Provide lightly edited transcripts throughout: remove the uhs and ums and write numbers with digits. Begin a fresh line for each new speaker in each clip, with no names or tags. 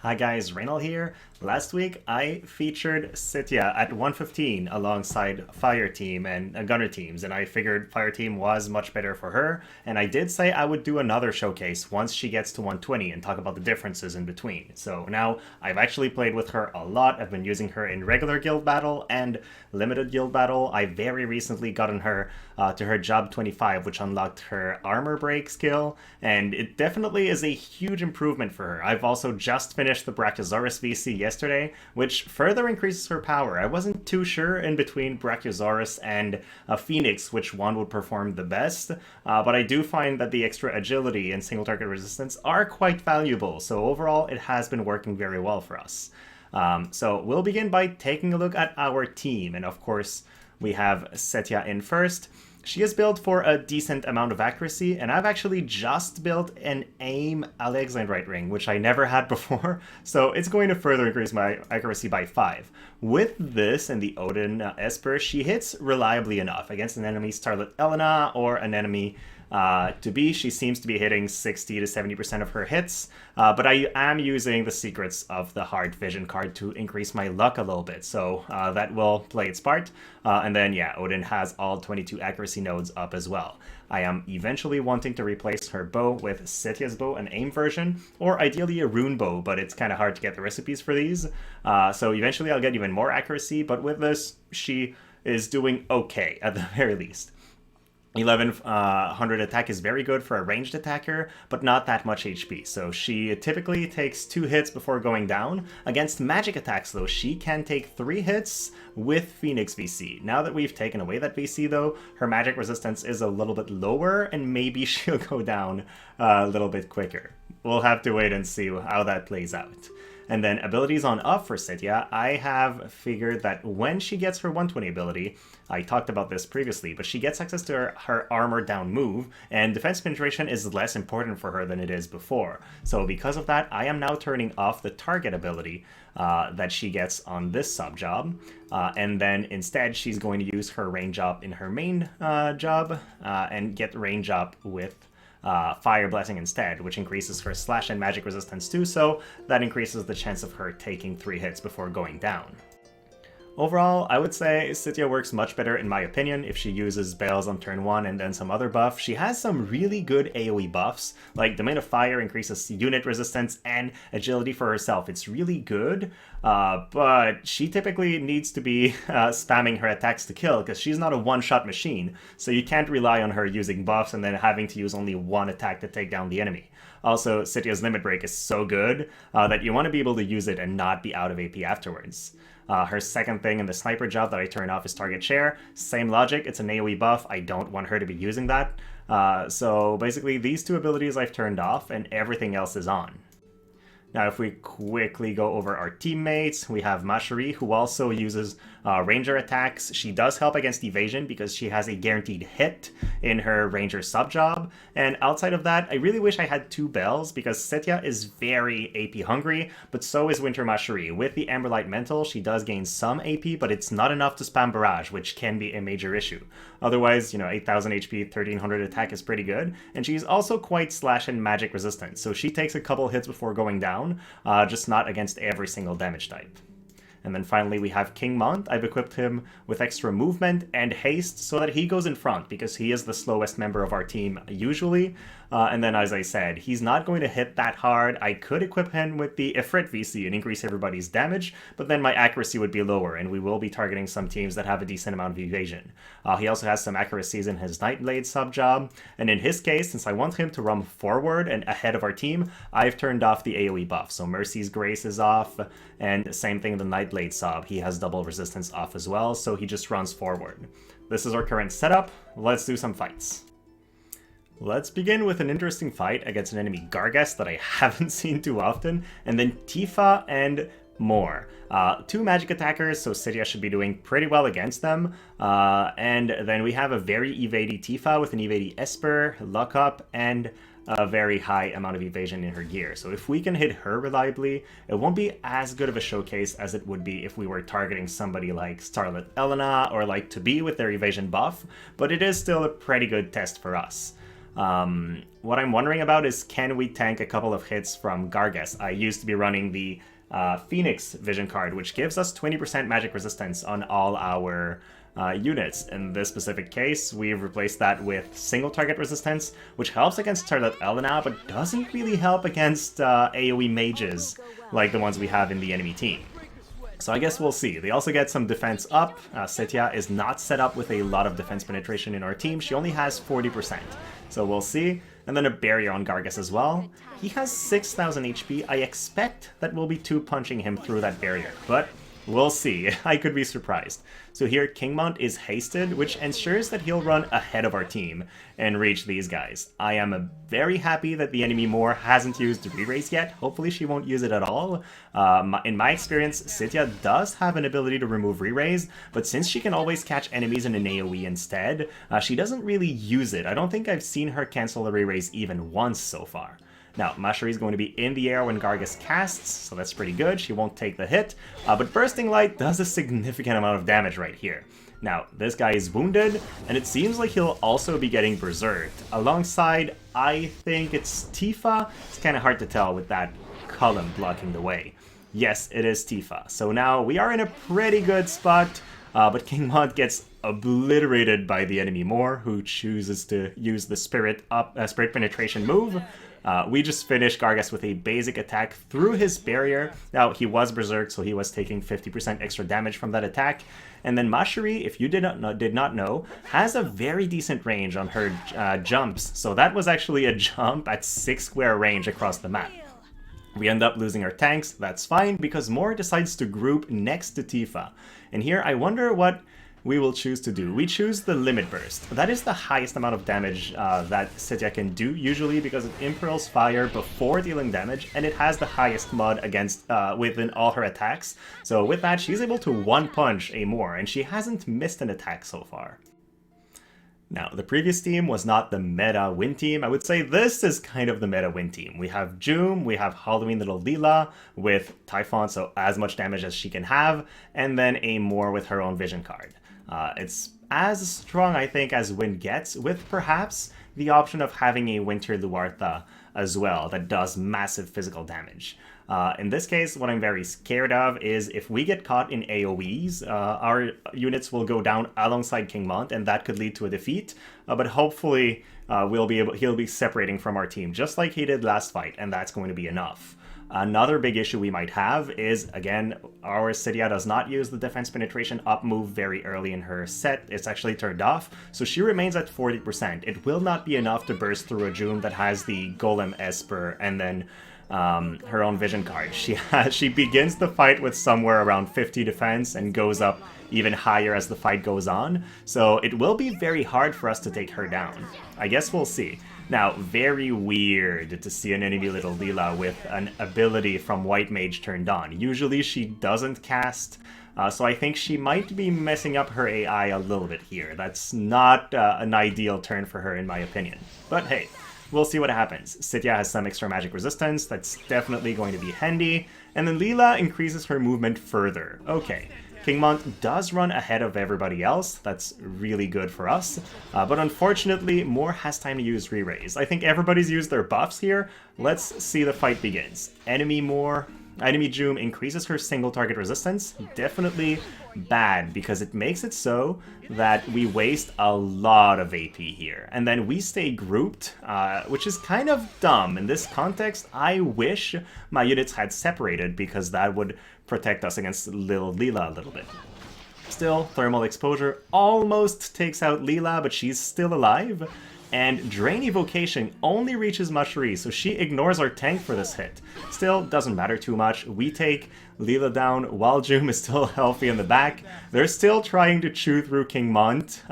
Hi guys, Reynald here. Last week I featured Cetia at 115 alongside Fire Team and Gunner Teams, and I figured Fire Team was much better for her, and I did say I would do another showcase once she gets to 120 and talk about the differences in between. So now I've actually played with her a lot. I've been using her in regular guild battle and limited guild battle. I very recently gotten her to her J25, which unlocked her armor break skill, and it definitely is a huge improvement for her. I've also just finished the Brachiosaurus VC yesterday, which further increases her power. I wasn't too sure in between Brachiosaurus and Phoenix which one would perform the best, but I do find that the extra agility and single target resistance are quite valuable, so overall it has been working very well for us. So we'll begin by taking a look at our team, and of course we have Cetia in first. She is built for a decent amount of accuracy, and I've actually just built an aim Alexandrite right ring, which I never had before, so it's going to further increase my accuracy by 5. With this and the Odin Esper, she hits reliably enough against an enemy Starlet Elena or an enemy to be. She seems to be hitting 60 to 70% of her hits, but I am using the secrets of the Hard Vision card to increase my luck a little bit, so that will play its part. And then, yeah, Odin has all 22 accuracy nodes up as well. I am eventually wanting to replace her bow with Cetia's bow, an aim version, or ideally a rune bow, but it's kind of hard to get the recipes for these. So eventually I'll get even more accuracy, but with this, she is doing okay, at the very least. 1100 attack is very good for a ranged attacker, but not that much HP, so she typically takes 2 hits before going down. Against magic attacks, though, she can take 3 hits with Phoenix VC. Now that we've taken away that VC, though, her magic resistance is a little bit lower, and maybe she'll go down a little bit quicker. We'll have to wait and see how that plays out. And then abilities on off for Cetia, I have figured that when she gets her 120 ability, I talked about this previously, but she gets access to her armor down move, and defense penetration is less important for her than it is before. So because of that, I am now turning off the target ability that she gets on this sub job, and then instead she's going to use her range up in her main job and get range up with Fire Blessing instead, which increases her slash and magic resistance too, so that increases the chance of her taking 3 hits before going down. Overall, I would say Cetia works much better in my opinion if she uses Bells on turn 1 and then some other buff. She has some really good AoE buffs, like Domain of Fire increases unit resistance and agility for herself. It's really good, but she typically needs to be spamming her attacks to kill because she's not a one-shot machine, so you can't rely on her using buffs and then having to use only one attack to take down the enemy. Also, Cetia's Limit Break is so good that you want to be able to use it and not be out of AP afterwards. Her second thing in the sniper job that I turn off is target share. Same logic, it's an AoE buff. I don't want her to be using that. So basically these 2 abilities I've turned off and everything else is on. Now, if we quickly go over our teammates, we have Macherie, who also uses ranger attacks. She does help against evasion because she has a guaranteed hit in her ranger sub-job. And outside of that, I really wish I had 2 bells because Cetia is very AP hungry, but so is Winter Macherie. With the Amberlight Mental, she does gain some AP, but it's not enough to spam Barrage, which can be a major issue. Otherwise, 8,000 HP, 1,300 attack is pretty good. And she's also quite slash and magic resistant, so she takes a couple hits before going down, just not against every single damage type. And then finally we have King Mont. I've equipped him with extra movement and haste so that he goes in front because he is the slowest member of our team usually. And then as I said, he's not going to hit that hard. I could equip him with the Ifrit VC and increase everybody's damage, but then my accuracy would be lower and we will be targeting some teams that have a decent amount of evasion. He also has some accuracies in his Nightblade sub-job, and in his case, since I want him to run forward and ahead of our team, I've turned off the AoE buff. So Mercy's Grace is off, and same thing the Nightblade sub. He has double resistance off as well, so he just runs forward. This is our current setup. Let's do some fights. Let's begin with an interesting fight against an enemy Gargas that I haven't seen too often, and then Tifa and more. 2 magic attackers, so Cetia should be doing pretty well against them. And then we have a very evady Tifa with an evady Esper, luck up, and a very high amount of evasion in her gear. So if we can hit her reliably, it won't be as good of a showcase as it would be if we were targeting somebody like Starlet Elena or like To Be with their evasion buff, but it is still a pretty good test for us. What I'm wondering about is, can we tank a couple of hits from Gargas? I used to be running the Phoenix vision card, which gives us 20% magic resistance on all our units. In this specific case, we've replaced that with single target resistance, which helps against Charlotte Elena, but doesn't really help against AoE mages like the ones we have in the enemy team. So I guess we'll see. They also get some defense up. Cetia is not set up with a lot of defense penetration in our team. She only has 40%. So we'll see. And then a barrier on Gargas as well. He has 6,000 HP. I expect that we'll be two-punching him through that barrier, but we'll see. I could be surprised. So here, Kingmont is hasted, which ensures that he'll run ahead of our team and reach these guys. I am very happy that the enemy Moore hasn't used re-raise yet. Hopefully she won't use it at all. In my experience, Cetia does have an ability to remove re-raise, but since she can always catch enemies in an AoE instead, she doesn't really use it. I don't think I've seen her cancel a re-raise even once so far. Now, Mashari is going to be in the air when Gargas casts, so that's pretty good. She won't take the hit, but Bursting Light does a significant amount of damage right here. Now, this guy is wounded, and it seems like he'll also be getting berserked. Alongside, I think it's Tifa. It's kind of hard to tell with that column blocking the way. Yes, it is Tifa. So now we are in a pretty good spot, but King Mod gets obliterated by the enemy Moore, who chooses to use the Spirit Penetration move. We just finished Gargas with a basic attack through his barrier. Now, he was berserked, so he was taking 50% extra damage from that attack. And then Mashari, if you did not know, has a very decent range on her jumps. So that was actually a jump at 6 square range across the map. We end up losing our tanks. That's fine, because Moore decides to group next to Tifa. And here, I wonder what we will choose to do. We choose the Limit Burst. That is the highest amount of damage that Cetia can do, usually because it impels fire before dealing damage, and it has the highest mod against within all her attacks. So with that, she's able to one-punch a Moore, and she hasn't missed an attack so far. Now, the previous team was not the meta win team. I would say this is kind of the meta win team. We have Jeume, we have Halloween Little Leela with Typhon, so as much damage as she can have, and then a Moore with her own vision card. It's as strong, I think, as Wind gets, with perhaps the option of having a Winter Luartha as well that does massive physical damage. In this case, what I'm very scared of is if we get caught in AoEs, our units will go down alongside King Mont, and that could lead to a defeat. But hopefully, he'll be separating from our team, just like he did last fight, and that's going to be enough. Another big issue we might have is, again, our Cetia does not use the defense penetration up move very early in her set. It's actually turned off, so she remains at 40%. It will not be enough to burst through a Jeume that has the Golem Esper and then her own vision card. She begins the fight with somewhere around 50 defense and goes up even higher as the fight goes on, so it will be very hard for us to take her down. I guess we'll see. Now, very weird to see an enemy Little Leela with an ability from White Mage turned on. Usually she doesn't cast, so I think she might be messing up her AI a little bit here. That's not an ideal turn for her in my opinion. But hey, we'll see what happens. Cetia has some extra magic resistance, that's definitely going to be handy. And then Leela increases her movement further. Okay. Kingmont does run ahead of everybody else, that's really good for us, but unfortunately Moore has time to use re-raise. I think everybody's used their buffs here. Let's see the fight begins. Enemy Jeume increases her single target resistance, definitely bad because it makes it so that we waste a lot of AP here. And then we stay grouped, which is kind of dumb. In this context, I wish my units had separated because that would protect us against Little Leela a little bit. Still, Thermal Exposure almost takes out Leela, but she's still alive. And Drain Evocation only reaches Mashari, so she ignores our tank for this hit. Still, doesn't matter too much. We take Leela down while Jeume is still healthy in the back. They're still trying to chew through King Mont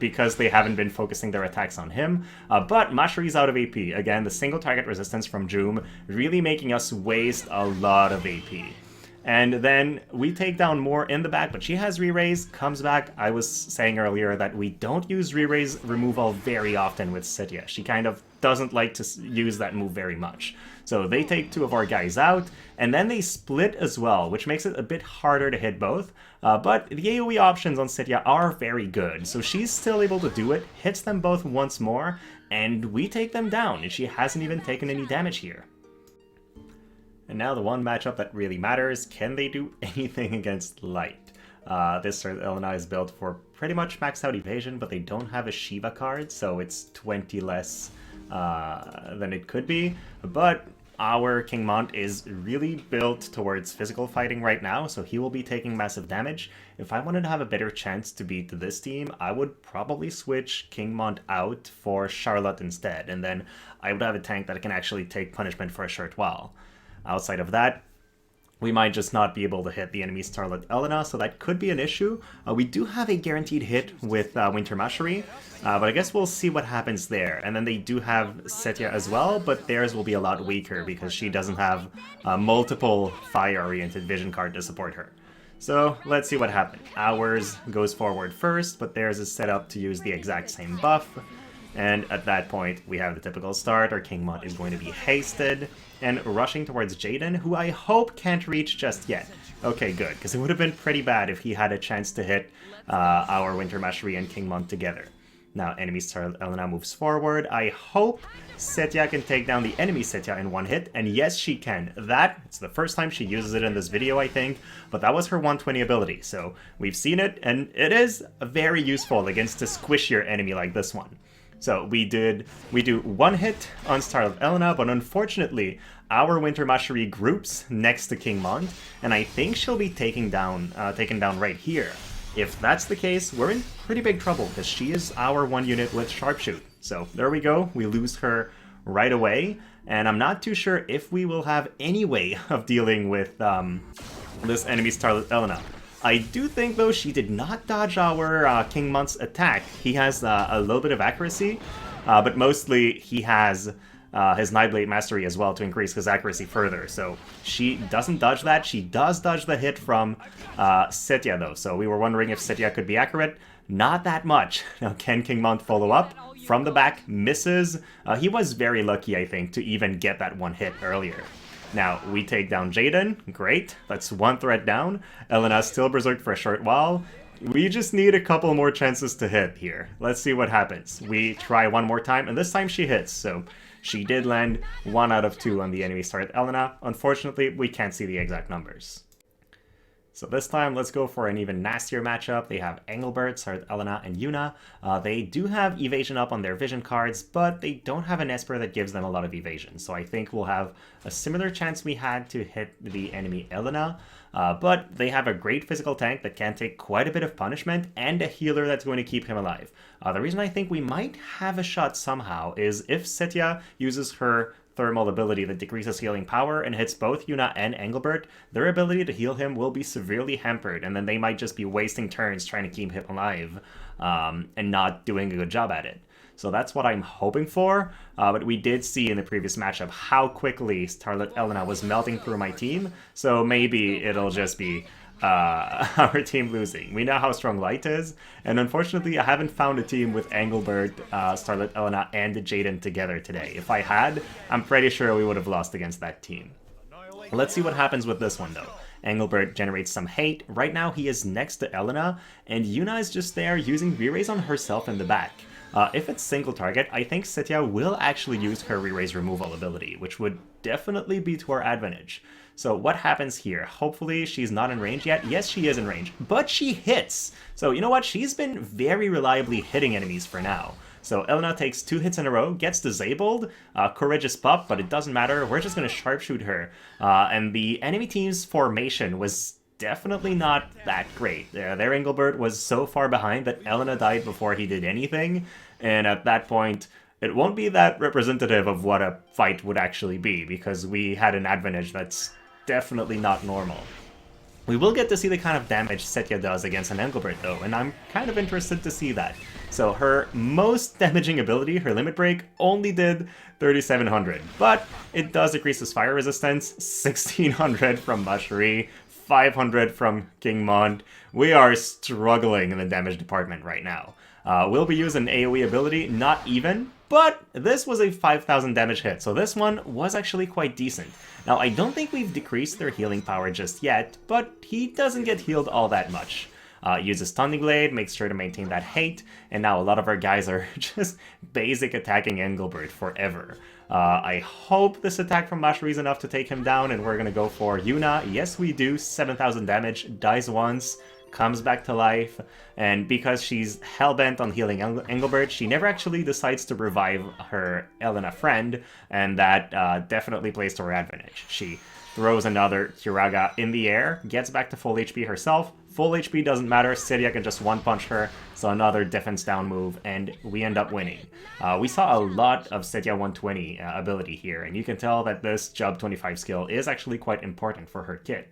because they haven't been focusing their attacks on him. But Mashari's out of AP. Again, the single target resistance from Jeume really making us waste a lot of AP. And then we take down Moore in the back, but she has re-raise, comes back. I was saying earlier that we don't use re-raise removal very often with Cetia. She kind of doesn't like to use that move very much. So they take two of our guys out, and then they split as well, which makes it a bit harder to hit both. But the AoE options on Cetia are very good, so she's still able to do it, hits them both once more, and we take them down, and she hasn't even taken any damage here. And now the one matchup that really matters, can they do anything against Light? This Elena is built for pretty much maxed out evasion, but they don't have a Shiva card, so it's 20 less than it could be. But our King Mont is really built towards physical fighting right now, so he will be taking massive damage. If I wanted to have a better chance to beat this team, I would probably switch King Mont out for Charlotte instead, and then I would have a tank that can actually take punishment for a short while. Outside of that, we might just not be able to hit the enemy Starlet Elena, so that could be an issue. We do have a guaranteed hit with Winter Mastery, but I guess we'll see what happens there. And then they do have Cetia as well, but theirs will be a lot weaker because she doesn't have multiple fire-oriented vision card to support her. So let's see what happens. Ours goes forward first, but theirs is set up to use the exact same buff. And at that point, we have the typical start. Our King Mont is going to be hasted and rushing towards Jayden, who I hope can't reach just yet. Okay, good, because it would have been pretty bad if he had a chance to hit our Winter Mastery and King Mont together. Now, enemy Star Elena moves forward. I hope Cetia can take down the enemy Cetia in one hit, and yes, she can. It's the first time she uses it in this video, I think, but that was her 120 ability, so we've seen it, and it is very useful against a squishier enemy like this one. So we do one hit on Starlet Elena, but unfortunately our Winter Mastery groups next to King Mont, and I think she'll be taken down right here. If that's the case, we're in pretty big trouble because she is our one unit with Sharpshoot. So there we go, we lose her right away, and I'm not too sure if we will have any way of dealing with this enemy Starlet Elena. I do think, though, she did not dodge our King Mont's attack. He has a little bit of accuracy, but mostly he has his Nightblade Mastery as well to increase his accuracy further. So she doesn't dodge that. She does dodge the hit from Cetia, though. So we were wondering if Cetia could be accurate. Not that much. Now, can King Mont follow up? From the back, misses. He was very lucky, I think, to even get that one hit earlier. Now, we take down Jayden. Great. That's one threat down. Elena's still berserked for a short while. We just need a couple more chances to hit here. Let's see what happens. We try one more time, and this time she hits. So she did land 1 out of 2 on the enemy Starlet Elena. Unfortunately, we can't see the exact numbers. So this time, let's go for an even nastier matchup. They have Engelbert, Starlet Elena, and Yuna. They do have evasion up on their vision cards, but they don't have an Esper that gives them a lot of evasion. So I think we'll have a similar chance we had to hit the enemy Elena. But they have a great physical tank that can take quite a bit of punishment, and a healer that's going to keep him alive. The reason I think we might have a shot somehow is if Cetia uses her thermal ability that decreases healing power and hits both Yuna and Engelbert, their ability to heal him will be severely hampered, and then they might just be wasting turns trying to keep him alive and not doing a good job at it. So that's what I'm hoping for, but we did see in the previous matchup how quickly Starlet Elena was melting through my team, so maybe it'll just be our team losing. We know how strong Light is, and unfortunately I haven't found a team with Engelbert, Starlet Elena, and Jayden together today. If I had, I'm pretty sure we would have lost against that team. Let's see what happens with this one, though. Engelbert generates some hate. Right now he is next to Elena, and Yuna is just there using re-raise on herself in the back. If it's single target, I think Cetia will actually use her re-raise removal ability, which would definitely be to our advantage. So what happens here? Hopefully she's not in range yet. Yes, she is in range, but she hits. So you know what? She's been very reliably hitting enemies for now. So Elena takes 2 hits in a row, gets disabled, Courageous Pup, but it doesn't matter. We're just going to sharpshoot her. And the enemy team's formation was definitely not that great. Their Engelbert was so far behind that Elena died before he did anything, and at that point, it won't be that representative of what a fight would actually be, because we had an advantage that's definitely not normal. We will get to see the kind of damage Cetia does against an Engelbert, though, and I'm kind of interested to see that. So her most damaging ability, her Limit Break, only did 3,700, but it does decrease his fire resistance, 1,600 from Mastery, 500 from King Mont. We are struggling in the damage department right now. We'll be using AoE ability, not even, but this was a 5,000 damage hit, so this one was actually quite decent. Now, I don't think we've decreased their healing power just yet, but he doesn't get healed all that much. uses Stunning Blade, makes sure to maintain that hate, and now a lot of our guys are just basic attacking Engelbert forever. I hope this attack from Mashery is enough to take him down, and we're gonna go for Yuna. Yes, we do. 7,000 damage, dies once, comes back to life, and because she's hellbent on healing Engelbert, she never actually decides to revive her Elena friend, and that definitely plays to her advantage. She throws another Kiraga in the air, gets back to full HP herself. Full HP doesn't matter, Cetia can just one-punch her, so another defense down move, and we end up winning. We saw a lot of Cetia 120 ability here, and you can tell that this J25 skill is actually quite important for her kit.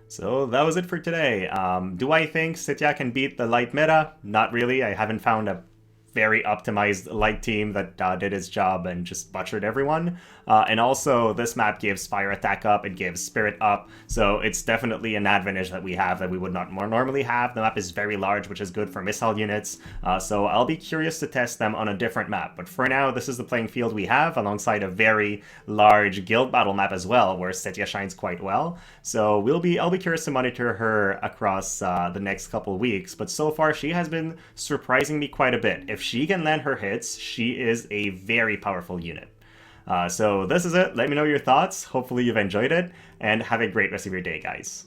So that was it for today. Do I think Cetia can beat the light meta? Not really. I haven't found a very optimized light team that did its job and just butchered everyone. And also, this map gives fire attack up, it gives spirit up, so it's definitely an advantage that we have that we would not more normally have. The map is very large, which is good for missile units, so I'll be curious to test them on a different map. But for now, this is the playing field we have, alongside a very large guild battle map as well, where Cetia shines quite well. So I'll be curious to monitor her across the next couple weeks, but so far she has been surprising me quite a bit. If she can land her hits, she is a very powerful unit. So this is it. Let me know your thoughts. Hopefully you've enjoyed it, and have a great rest of your day, guys.